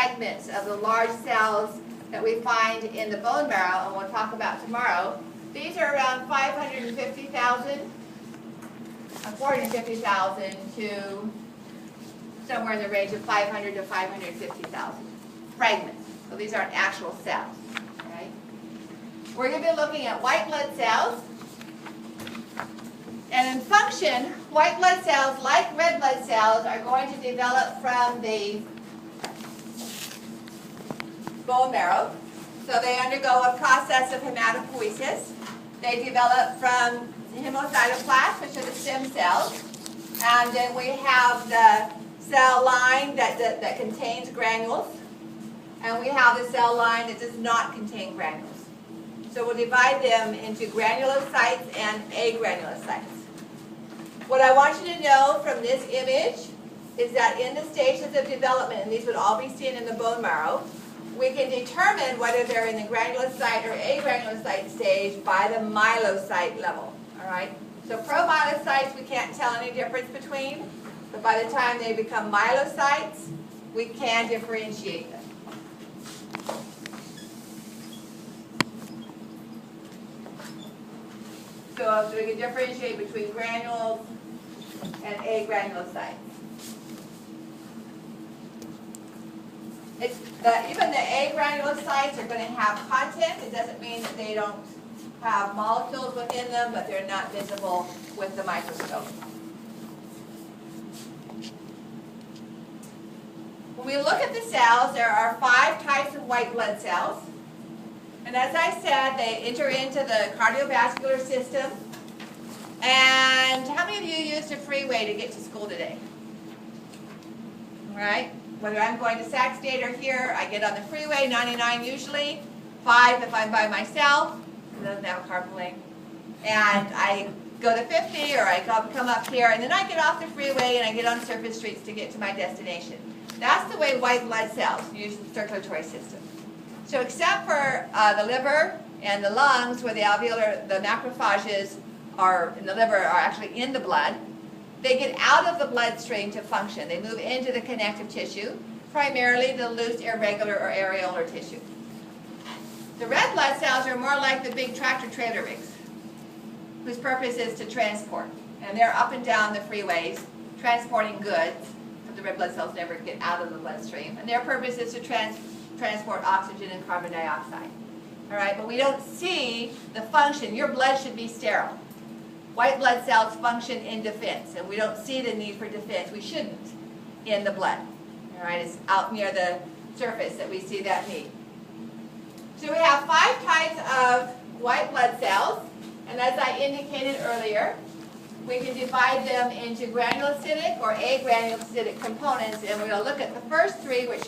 fragments of the large cells that we find in the bone marrow, and we'll talk about tomorrow. These are around 550,000, 450,000 to somewhere in the range of 500 to 550,000 fragments. So these aren't actual cells. Right? We're going to be looking at white blood cells. And in function, white blood cells, like red blood cells, are going to develop from the bone marrow. So they undergo a process of hematopoiesis. They develop from hemocytoplasm, which are the stem cells. And then we have the cell line that contains granules. And we have the cell line that does not contain granules. So we'll divide them into granulocytes and agranulocytes. What I want you to know from this image is that in the stages of development, and these would all be seen in the bone marrow, we can determine whether they're in the granulocyte or agranulocyte stage by the myelocyte level. All right? So promyelocytes we can't tell any difference between, but by the time they become myelocytes, we can differentiate them. So we can differentiate between granules and agranulocytes. Even the agranulocytes are going to have content. It doesn't mean that they don't have molecules within them, but they're not visible with the microscope. When we look at the cells, there are 5 types of white blood cells. And as I said, they enter into the cardiovascular system. And how many of you used a freeway to get to school today? All right? Whether I'm going to Sac State or here, I get on the freeway, 99 usually, 5 if I'm by myself, it doesn't have a carpool lane. And I go to 50 or I come up here, and then I get off the freeway and I get on surface streets to get to my destination. That's the way white blood cells use the circulatory system. So except for the liver and the lungs, where the macrophages are in the liver are actually in the blood, they get out of the bloodstream to function. They move into the connective tissue, primarily the loose, irregular, or areolar tissue. The red blood cells are more like the big tractor trailer rigs, whose purpose is to transport. And they're up and down the freeways transporting goods, but the red blood cells never get out of the bloodstream. And their purpose is to transport oxygen and carbon dioxide. All right, but we don't see the function. Your blood should be sterile. White blood cells function in defense, and we don't see the need for defense. We shouldn't in the blood. All right, it's out near the surface that we see that need. So we have 5 types of white blood cells, and as I indicated earlier, we can divide them into granulocytic or agranulocytic components, and we're going to look at the first 3, which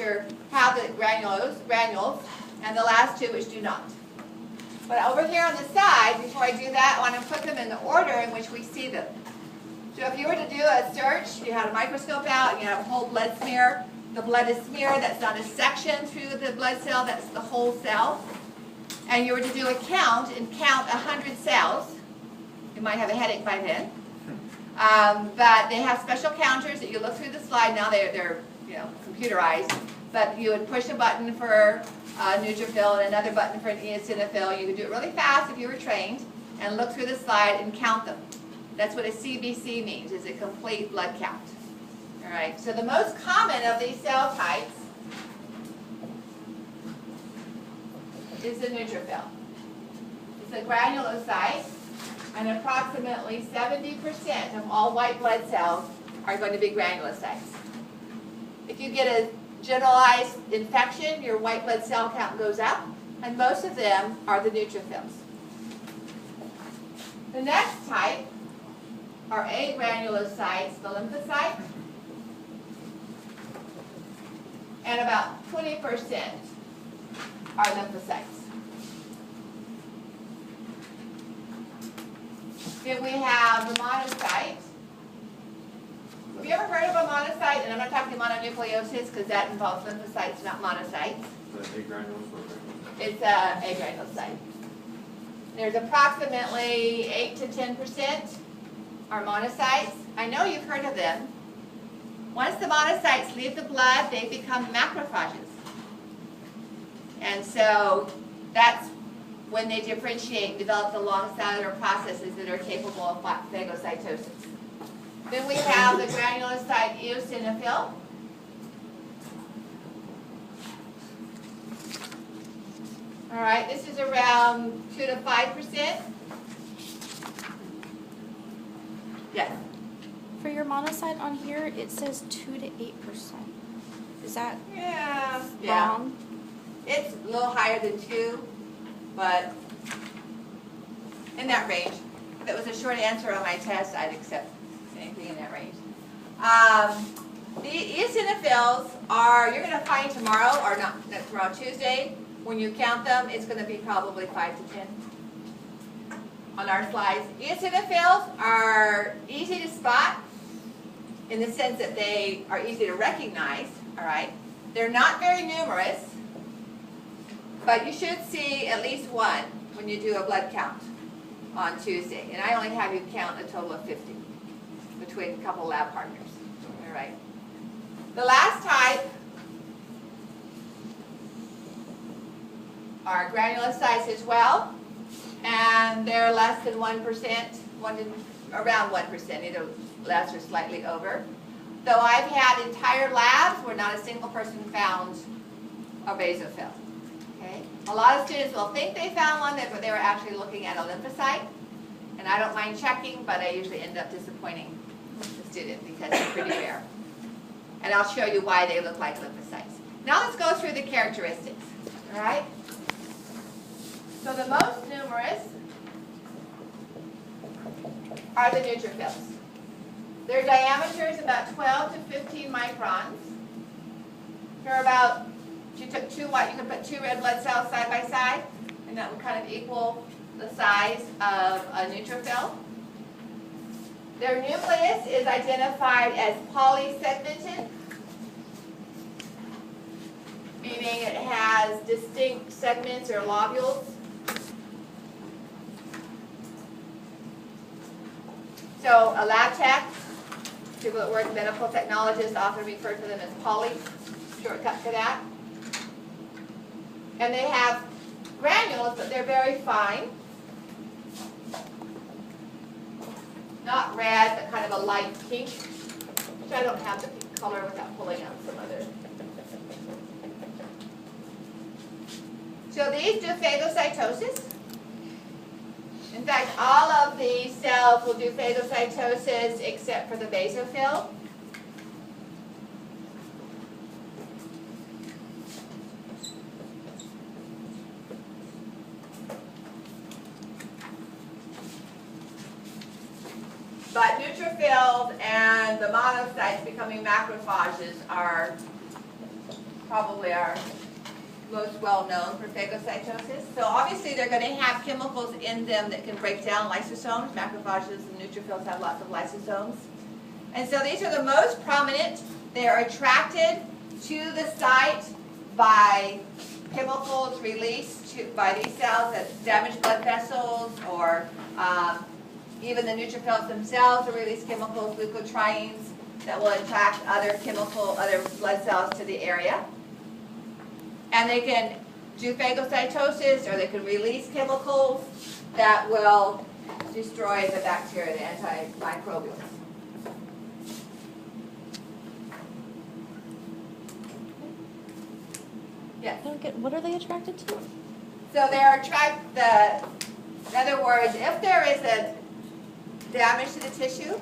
have the granules, and the last 2, which do not. But over here on the side, before I do that, I want to put them in the order in which we see them. So if you were to do a search, you had a microscope out, and you have a whole blood smear. The blood is smeared. That's not a section through the blood cell. That's the whole cell. And you were to do a count and count 100 cells. You might have a headache by then. But they have special counters that you look through the slide. Now they're computerized. But you would push a button for neutrophil and another button for an eosinophil. You could do it really fast if you were trained and look through the slide and count them. That's what a CBC means, is a complete blood count. All right. So the most common of these cell types is the neutrophil. It's a granulocyte, and approximately 70% of all white blood cells are going to be granulocytes. If you get a generalized infection, your white blood cell count goes up, and most of them are the neutrophils. The next type are agranulocytes, the lymphocytes, and about 20% are lymphocytes. Then we have the monocyte. Have you ever heard of a monocyte? And I'm not talking mononucleosis because that involves lymphocytes, not monocytes. It's a agranulocyte. There's approximately 8 to 10% are monocytes. I know you've heard of them. Once the monocytes leave the blood, they become macrophages. And so that's when they differentiate and develop the long cellular processes that are capable of phagocytosis. Then we have the granulocyte eosinophil. All right, this is around 2 to 5%. Yes. For your monocyte on here, it says 2 to 8%. Is that wrong? It's a little higher than 2, but in that range. If it was a short answer on my test, I'd accept anything in that range. The eosinophils are, you're going to find tomorrow, or not tomorrow, Tuesday, when you count them, it's going to be probably 5 to 10 on our slides. Eosinophils are easy to spot in the sense that they are easy to recognize, all right? They're not very numerous, but you should see at least one when you do a blood count on Tuesday. And I only have you count a total of 50 between a couple lab partners, all right? The last type are granulocytes as well, and they're less than 1%, around 1%, either less or slightly over. Though I've had entire labs where not a single person found a basophil. Okay? A lot of students will think they found one, but they were actually looking at a lymphocyte. And I don't mind checking, but I usually end up disappointing the student because they're pretty rare. And I'll show you why they look like lymphocytes. Now let's go through the characteristics. All right? So the most numerous are the neutrophils. Their diameter is about 12 to 15 microns. They're about, if you took two white, you could put 2 red blood cells side by side, and that would kind of equal the size of a neutrophil. Their nucleus is identified as polysegmented, meaning it has distinct segments or lobules. So a lab tech, people that work medical technologists often refer to them as poly, shortcut for that. And they have granules, but they're very fine. Not red, but kind of a light pink, which I don't have the pink color without pulling out some other. So these do phagocytosis. In fact, all of these cells will do phagocytosis except for the basophil. But neutrophils and the monocytes becoming macrophages are probably our most well known for phagocytosis. So obviously they're going to have chemicals in them that can break down lysosomes. Macrophages and neutrophils have lots of lysosomes. And so these are the most prominent. They are attracted to the site by chemicals released by these cells that damage blood vessels, or even the neutrophils themselves will release chemicals, leukotrienes, that will attract other blood cells to the area. And they can do phagocytosis, or they can release chemicals that will destroy the bacteria, the antimicrobials. Yes? I don't get, what are they attracted to? So they're in other words, if there is a damage to the tissue,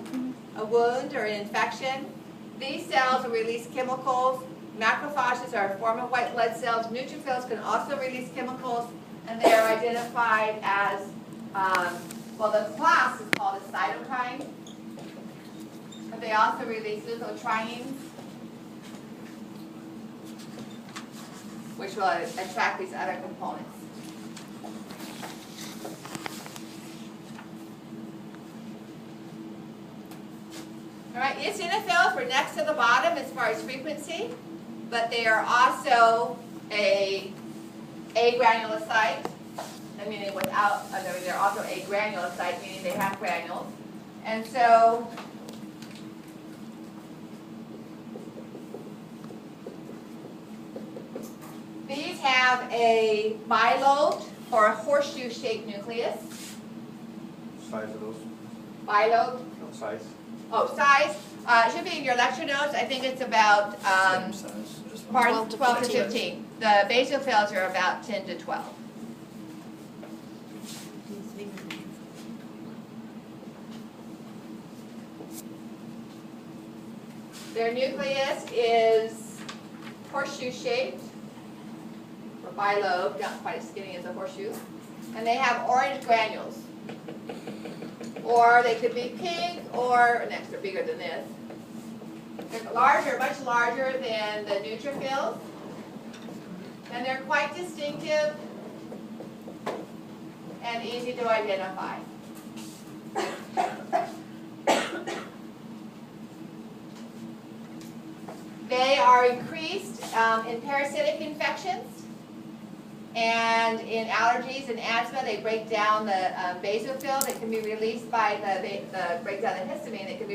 a wound or an infection, these cells will release chemicals. Macrophages are a form of white blood cells. Neutrophils can also release chemicals, and they are identified as, well, the class is called a cytokine, but they also release leukotrienes, which will attract these other components. All right, eosinophils were next to the bottom as far as frequency, but they are also a granulocyte, meaning they're also a granulocyte, meaning they have granules. And so these have a bilobed or a horseshoe-shaped nucleus. Size of those? Bilobed. No, size? Oh, size. It should be in your lecture notes. I think it's about Same size. Just one. 12 to 15. The basophils are about 10 to 12. Their nucleus is horseshoe-shaped, or bilobed, not quite as skinny as a horseshoe. And they have orange granules. Or they could be pink, or next, they're bigger than this. They're larger, much larger than the neutrophils. And they're quite distinctive and easy to identify. They are increased in parasitic infections and in allergies and asthma. They break down the basophil that can be released by the breakdown of histamine that can be